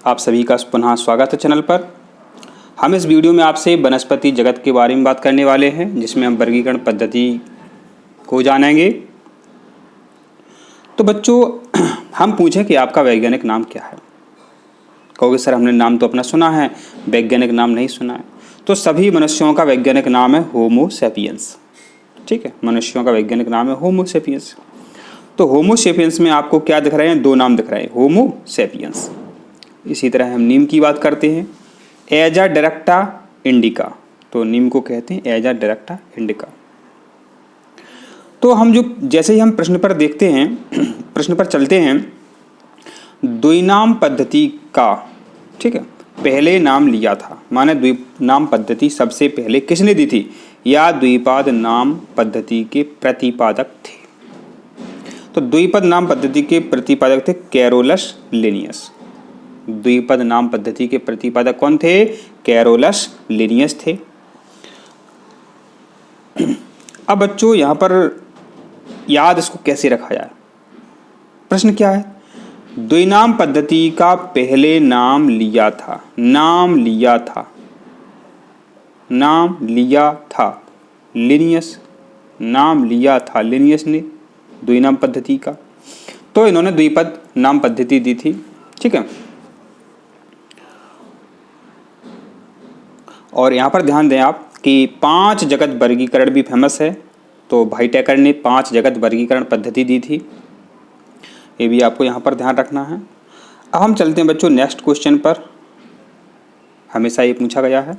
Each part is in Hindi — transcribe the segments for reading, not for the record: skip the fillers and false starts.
आप सभी का पुनः स्वागत है चैनल पर। हम इस वीडियो में आपसे वनस्पति जगत के बारे में बात करने वाले हैं, जिसमें हम वर्गीकरण पद्धति को जानेंगे। तो बच्चों, हम पूछें कि आपका वैज्ञानिक नाम क्या है। कहोगे सर हमने नाम तो अपना सुना है, वैज्ञानिक नाम नहीं सुना है। तो सभी मनुष्यों का वैज्ञानिक नाम है होमो सेपियंस। ठीक है, मनुष्यों का वैज्ञानिक नाम है होमो सेपियंस। तो होमो सेपियंस में आपको क्या दिख रहे हैं? दो नाम दिख रहे हैं, होमो सेपियंस। इसी तरह हम नीम की बात करते हैं, एजा डायरेक्टा इंडिका। तो नीम को कहते हैं एजा डायरेक्टा इंडिका। तो हम जो जैसे ही हम प्रश्न पर देखते हैं, प्रश्न पर चलते हैं, द्विनाम पद्धति का, ठीक है, पहले नाम लिया था, माने द्विनाम पद्धति सबसे पहले किसने दी थी? या द्विपद नाम पद्धति के प्रतिपादक थे। तो द्विपद नाम पद्धति के प्रतिपादक थे कैरोलस लिनियस। द्विपद नाम पद्धति के प्रतिपादक कौन थे? कैरोलस लिनियस थे। अब बच्चों यहां पर याद इसको कैसे रखा जाए? प्रश्न क्या है? द्विनाम पद्धति का पहले नाम लिया था, नाम लिया था, नाम लिया था लिनियस, नाम लिया था लिनियस ने द्विनाम पद्धति का। तो इन्होंने द्विपद नाम पद्धति दी थी। ठीक है, और यहाँ पर ध्यान दें आप कि 5 जगत वर्गीकरण भी फेमस है। तो भाई टेकर ने 5 जगत वर्गीकरण पद्धति दी थी, ये भी आपको यहाँ पर ध्यान रखना है। अब हम चलते हैं बच्चों नेक्स्ट क्वेश्चन पर। हमेशा ये पूछा गया है।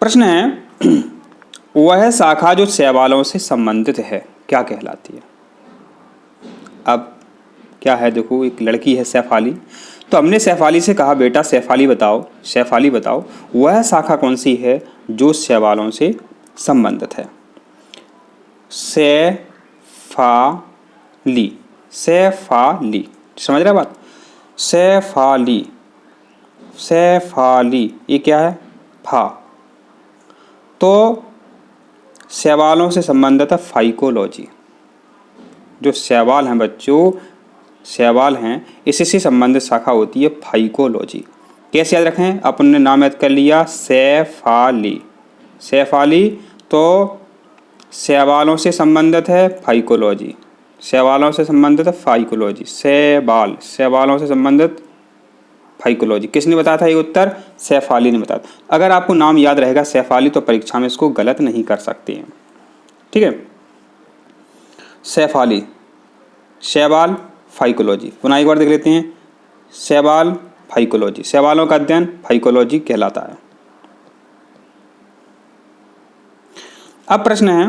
प्रश्न है, वह शाखा जो शैवालों से संबंधित है क्या कहलाती है? अब क्या है, देखो एक लड़की है शेफाली। तो हमने शेफाली से कहा बेटा शेफाली बताओ, शेफाली बताओ वह शाखा कौन सी है जो शैवालों से संबंधित है? शेफाली, शेफाली, समझ रहे बात? शेफाली, शेफाली, ये क्या है? फा। तो शैवालों से संबंधित है फाइकोलॉजी। जो शैवाल हैं बच्चों, शैवाल हैं, इसी से संबंधित शाखा होती है फाइकोलॉजी। कैसे याद रखें? अपन ने नाम याद कर लिया शेफाली, शेफाली। तो शैवालों से संबंधित है फाइकोलॉजी, शैवालों से संबंधित है फाइकोलॉजी, शैवाल, शैवालों से संबंधित फाइकोलॉजी। किसने बताया था ये उत्तर? शेफाली ने बताया। अगर आपको नाम याद रहेगा शेफाली तो परीक्षा में इसको गलत नहीं कर सकते हैं। ठीक है, शेफाली, शैवाल, फाइकोलॉजी। पुनः एक बार देख लेते हैं, शैवाल, फाइकोलॉजी, शैवालों का अध्ययन फाइकोलॉजी कहलाता है। अब प्रश्न है,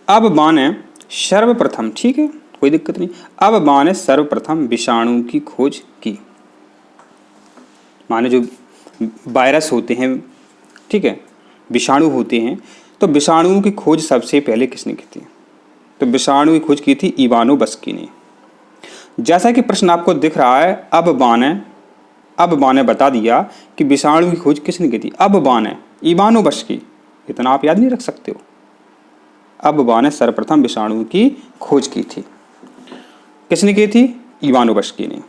अब माने सर्वप्रथम, ठीक है कोई दिक्कत नहीं, अब माने सर्वप्रथम विषाणु की खोज की। माने जो वायरस होते हैं, ठीक है, विषाणु होते हैं, तो विषाणुओं की खोज सबसे पहले किसने की थी? तो विषाणु की खोज की थी इवानोवस्की ने। जैसा कि प्रश्न आपको दिख रहा है, अब बाने बता दिया कि विषाणु की खोज किसने की थी। अब बाने इवानोवस्की, इतना आप याद नहीं रख सकते हो। अब बाने सर्वप्रथम विषाणु की खोज की थी। किसने की थी? इवानोवस्की ने।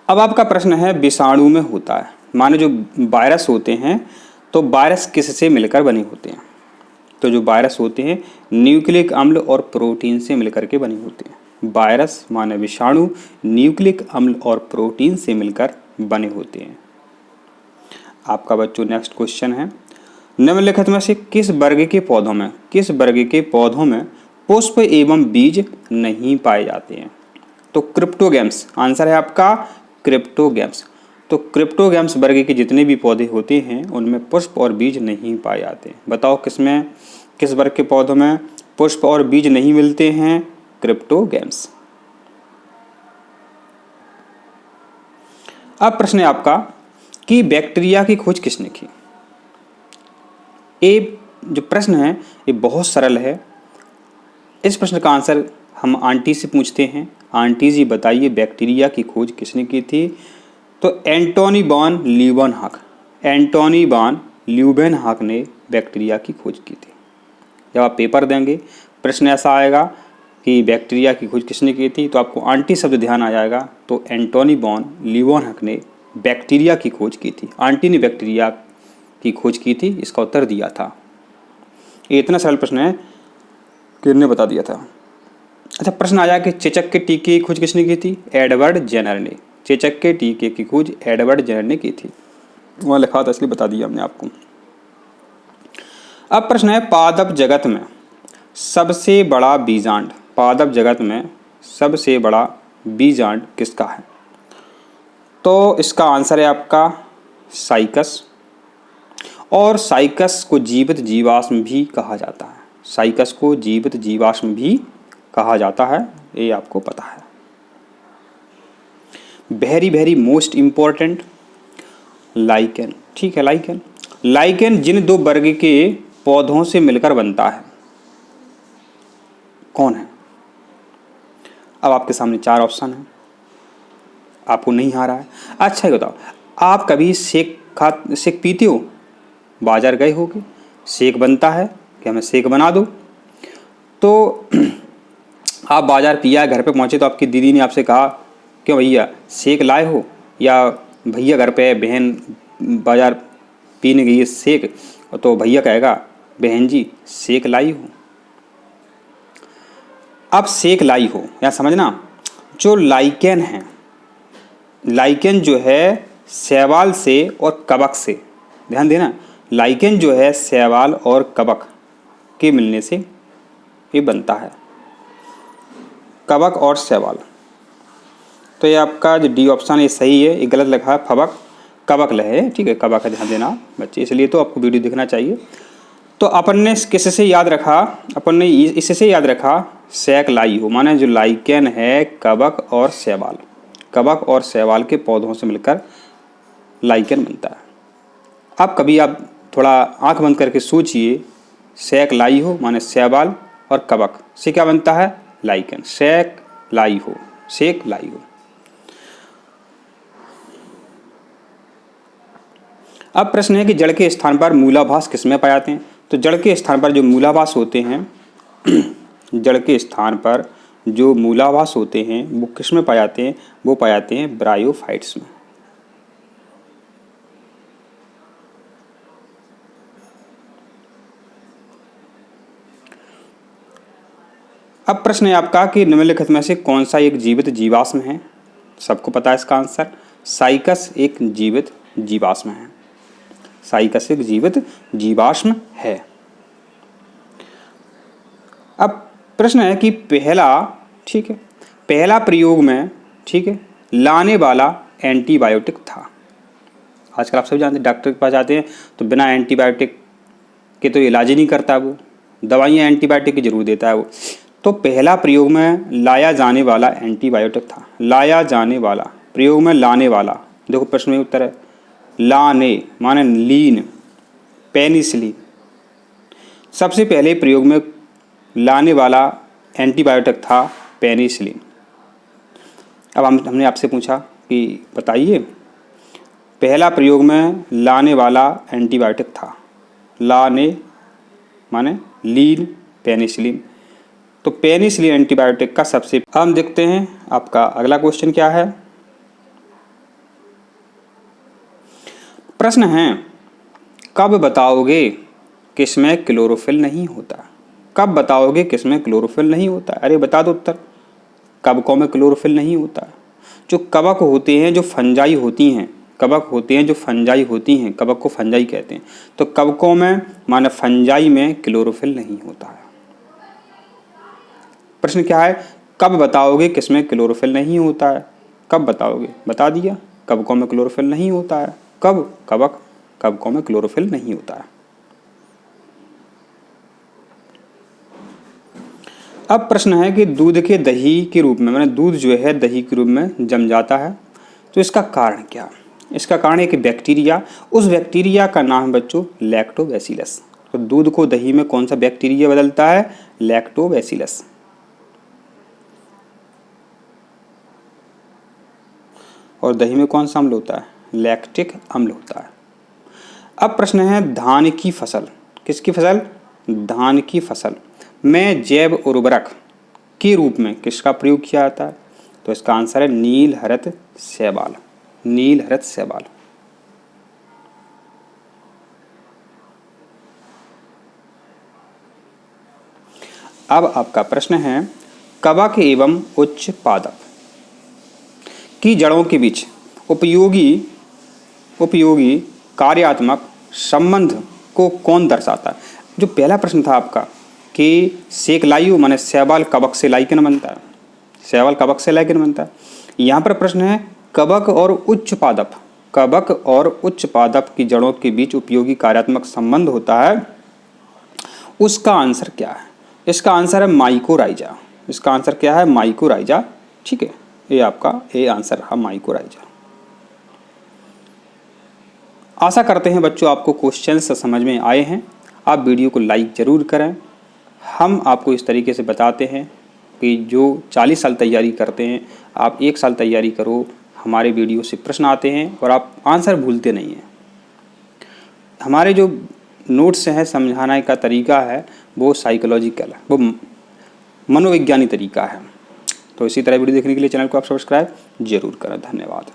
अब आपका प्रश्न है विषाणु में होता है, माने जो वायरस होते हैं, तो वायरस किससे मिलकर बने होते हैं? तो जो वायरस होते हैं न्यूक्लिक अम्ल और प्रोटीन से मिलकर के बने होते हैं। वायरस माने विषाणु न्यूक्लिक अम्ल और प्रोटीन से मिलकर बने होते हैं। आपका बच्चों नेक्स्ट क्वेश्चन है, निम्नलिखित में से किस वर्ग के पौधों में, किस वर्ग के पौधों में पुष्प एवं बीज नहीं पाए जाते हैं? तो क्रिप्टोगैम्स, आंसर है आपका क्रिप्टोगैम्स। तो क्रिप्टोगैम्स वर्ग के जितने भी पौधे होते हैं उनमें पुष्प और बीज नहीं पाए जाते। बताओ किसमें, किस वर्ग के पौधों में पुष्प और बीज नहीं मिलते हैं? क्रिप्टोगैम्स। अब प्रश्न है आपका कि बैक्टीरिया की खोज किसने की? ये जो प्रश्न है ये बहुत सरल है। इस प्रश्न का आंसर हम आंटी से पूछते हैं। आंटी जी बताइए बैक्टीरिया की खोज किसने की थी? तो Antony von Leeuwenhoek, Antony von Leeuwenhoek ने बैक्टीरिया की खोज की थी। जब आप पेपर देंगे प्रश्न ऐसा आएगा कि बैक्टीरिया की खोज किसने की थी, तो आपको आंटी शब्द ध्यान आ जाएगा। तो एंटोनी वॉन लीeuwenhoek ने बैक्टीरिया की खोज की थी, आंटी ने बैक्टीरिया की खोज की थी, इसका उत्तर दिया था। ये इतना सरल प्रश्न है कि इन्होंने बता दिया था। अच्छा, प्रश्न आया कि चेचक के टीके की खोज किसने की थी, एडवर्ड जेनर ने। चेचक के टीके की खोज एडवर्ड जेनर ने की थी, वहाँ लिखा था इसलिए बता दिया हमने आपको। अब प्रश्न है पादप जगत में सबसे बड़ा बीजांड, पादप जगत में सबसे बड़ा बीजांड किसका है, तो इसका आंसर है आपका साइकस। और साइकस को जीवित जीवाश्म भी कहा जाता है, साइकस को जीवित जीवाश्म भी कहा जाता है, ये आपको पता है। Very very most important, lichen. ठीक है, लाइकेन। लाइकेन जिन दो वर्ग के पौधों से मिलकर बनता है, कौन है। अब आपके सामने 4 ऑप्शन है, आपको नहीं आ रहा है। अच्छा ये बताओ, आप कभी शेक पीते हो, बाजार गए होगे, शेक बनता है कि हमें शेक बना दो, तो आप बाजार पिया, घर पे पहुंचे तो आपकी दीदी ने आपसे कहा क्यों भैया शेक लाए हो, या भैया घर पे बहन बाजार पीने गई है शेक, तो भैया कहेगा बहन जी शेक लाई हो। अब शेक लाई हो या समझना, जो लाइकेन है, लाइकेन जो है शैवाल से और कवक से, ध्यान देना, लाइकेन जो है शैवाल और कवक के मिलने से ये बनता है, कवक और शैवाल। तो ये आपका जो डी ऑप्शन है सही है, ये गलत लिखा है फवक, कवक लहे। ठीक है, कवक है, ध्यान देना बच्चे, इसलिए तो आपको वीडियो देखना चाहिए। तो अपन ने किससे याद रखा, अपन ने इससे याद रखा शेक लाई हो, माने जो लाइकेन है कवक और शैवाल, कवक और शैवाल के पौधों से मिलकर लाइकेन बनता है। अब कभी आप थोड़ा आंख बंद करके सोचिए, शेक लाई हो माने शैवाल और कवक से क्या बनता है, लाइकेन, शेक लाई हो, शेक लाई हो। अब प्रश्न है कि जड़ के स्थान पर मूलाभास किसमें पाए जाते हैं, तो जड़ के स्थान पर जो मूलाभास होते हैं जड़ के स्थान पर जो मूलाभास होते हैं वो किसमें पाए जाते हैं, वो पाए जाते हैं ब्रायोफाइट्स में। अब प्रश्न है आपका कि निम्नलिखित में से कौन सा एक जीवित जीवाश्म है, सबको पता है इसका आंसर, साइकस एक जीवित जीवाश्म है, साइकस एक जीवित जीवाश्म है। अब प्रश्न है कि पहला, ठीक है, पहला प्रयोग में, ठीक है, लाने वाला एंटीबायोटिक था। आजकल आप सब जानते हैं डॉक्टर के पास जाते हैं तो बिना एंटीबायोटिक के तो इलाज ही नहीं करता, वो दवाइयाँ एंटीबायोटिक की जरूर देता है वो। तो पहला प्रयोग में लाया जाने वाला एंटीबायोटिक था, लाया जाने वाला, प्रयोग में लाने वाला, देखो प्रश्न में उत्तर है लाने माने लीन, पेनिसिलिन, सबसे पहले प्रयोग में लाने वाला एंटीबायोटिक था पेनिसिलिन। अब हमने आपसे पूछा कि बताइए पहला प्रयोग में लाने वाला एंटीबायोटिक था, लाने माने लीन, पेनिसिलिन, तो पेनिसिलिन एंटीबायोटिक का सबसे। हम देखते हैं आपका अगला क्वेश्चन क्या है। प्रश्न है कब बताओगे किसमें क्लोरोफिल नहीं होता, कब बताओगे किसमें क्लोरोफिल नहीं होता। अरे बता दो उत्तर, कवकों में क्लोरोफिल नहीं होता। जो कवक होते हैं जो फंजाई होती हैं, कवक होते हैं जो फंजाई होती हैं, कवक को फंजाई कहते हैं, तो कवकों में माने फंजाई में क्लोरोफिल नहीं होता है। प्रश्न क्या है, कब बताओगे किसमें क्लोरोफिल नहीं होता है, कब बताओगे, बता दिया कवकों में क्लोरोफिल नहीं होता है, कब, कवकों में क्लोरोफिल नहीं होता है। अब प्रश्न है कि दूध के दही के रूप में, माने दूध जो है दही के रूप में जम जाता है, तो इसका कारण क्या, इसका कारण एक बैक्टीरिया, उस बैक्टीरिया का नाम है बच्चों लैक्टोबैसिलस। तो दूध को दही में कौन सा बैक्टीरिया बदलता है, लैक्टोबैसिलस। और दही में कौन सा अम्ल होता है, लैक्टिक अम्ल होता है। अब प्रश्न है धान की फसल, किसकी फसल, धान की फसल में जैव उर्वरक के रूप में किसका प्रयोग किया जाता है? तो इसका आंसर है नील हरित शैवाल। नील हरित शैवाल। अब आपका प्रश्न है कवक एवं उच्च पादप की जड़ों के बीच उपयोगी कार्यात्मक संबंध को कौन दर्शाता है? जो पहला प्रश्न था आपका कि सेकलायु माने शैवाल कवक से लाइकेन बनता है, शैवाल कवक से लाइकेन बनता है। यहाँ पर प्रश्न है कवक और उच्च पादप की जड़ों के बीच उपयोगी कार्यात्मक संबंध होता है, उसका आंसर क्या है? इसका आंसर है माइकोराइजा। इसका आंसर क्या है? माइकोराइजा। ठीक है, ये आपका ए आंसर रहा, माइकोराइजा। आशा करते हैं बच्चों आपको क्वेश्चंस समझ में आए हैं। आप वीडियो को लाइक ज़रूर करें। हम आपको इस तरीके से बताते हैं कि जो 40 साल तैयारी करते हैं आप 1 साल तैयारी करो, हमारे वीडियो से प्रश्न आते हैं और आप आंसर भूलते नहीं हैं। हमारे जो नोट्स हैं समझाने का तरीका है वो साइकोलॉजिकल है, वो मनोविज्ञानी तरीका है। तो इसी तरह वीडियो देखने के लिए चैनल को आप सब्सक्राइब जरूर करें। धन्यवाद।